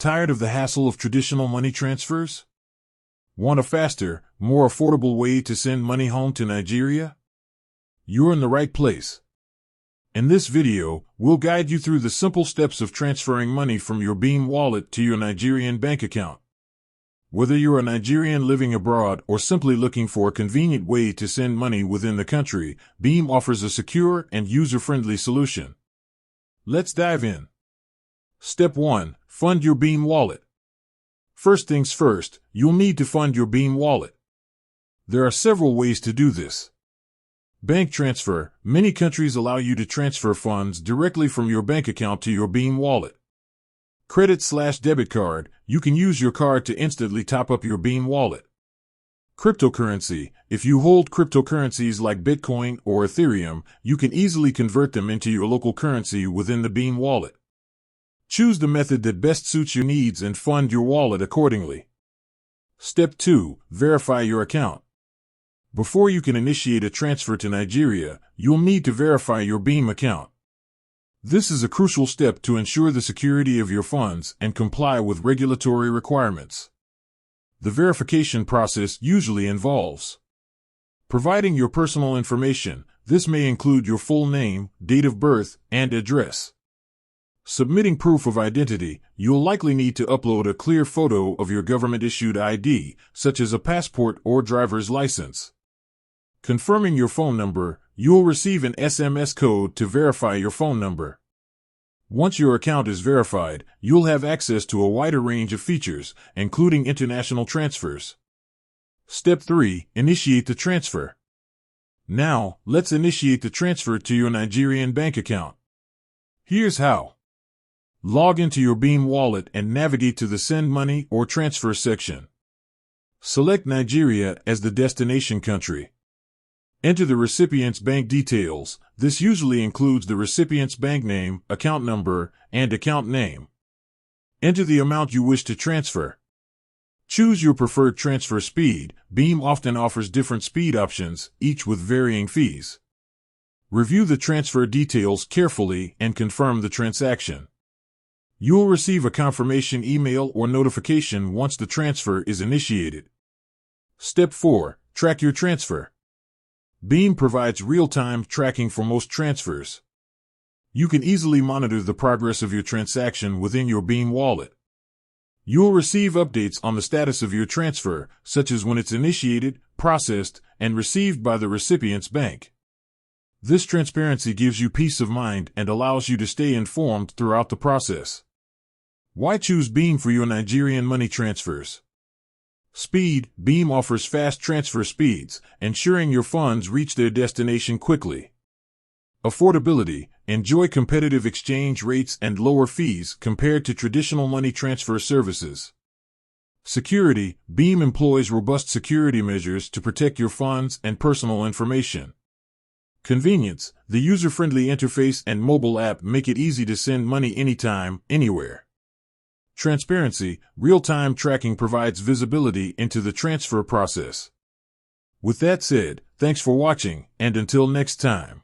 Tired of the hassle of traditional money transfers? Want a faster, more affordable way to send money home to Nigeria? You're in the right place. In this video, we'll guide you through the simple steps of transferring money from your Beam wallet to your Nigerian bank account. Whether you're a Nigerian living abroad or simply looking for a convenient way to send money within the country, Beam offers a secure and user-friendly solution. Let's dive in. Step 1. Fund your Beam wallet. First things first, you'll need to fund your Beam wallet. There are several ways to do this. Bank transfer. Many countries allow you to transfer funds directly from your bank account to your Beam wallet. Credit/debit card. You can use your card to instantly top up your Beam wallet. Cryptocurrency. If you hold cryptocurrencies like Bitcoin or Ethereum, you can easily convert them into your local currency within the Beam wallet. Choose the method that best suits your needs and fund your wallet accordingly. Step 2. Verify your account. Before you can initiate a transfer to Nigeria, you'll need to verify your Beam account. This is a crucial step to ensure the security of your funds and comply with regulatory requirements. The verification process usually involves providing your personal information. This may include your full name, date of birth, and address. Submitting proof of identity. You'll likely need to upload a clear photo of your government-issued ID, such as a passport or driver's license. Confirming your phone number. You'll receive an SMS code to verify your phone number. Once your account is verified, you'll have access to a wider range of features, including international transfers. Step 3. Initiate the transfer. Now, let's initiate the transfer to your Nigerian bank account. Here's how. Log into your Beam wallet and navigate to the Send Money or Transfer section. Select Nigeria as the destination country. Enter the recipient's bank details. This usually includes the recipient's bank name, account number, and account name. Enter the amount you wish to transfer. Choose your preferred transfer speed. Beam often offers different speed options, each with varying fees. Review the transfer details carefully and confirm the transaction. You'll receive a confirmation email or notification once the transfer is initiated. Step 4. Track your transfer. Beam provides real-time tracking for most transfers. You can easily monitor the progress of your transaction within your Beam wallet. You'll receive updates on the status of your transfer, such as when it's initiated, processed, and received by the recipient's bank. This transparency gives you peace of mind and allows you to stay informed throughout the process. Why choose Beam for your Nigerian money transfers? Speed. Beam offers fast transfer speeds, ensuring your funds reach their destination quickly. Affordability. Enjoy competitive exchange rates and lower fees compared to traditional money transfer services. Security. Beam employs robust security measures to protect your funds and personal information. Convenience. The user-friendly interface and mobile app make it easy to send money anytime, anywhere. Transparency. Real-time tracking provides visibility into the transfer process. With that said, thanks for watching, and until next time.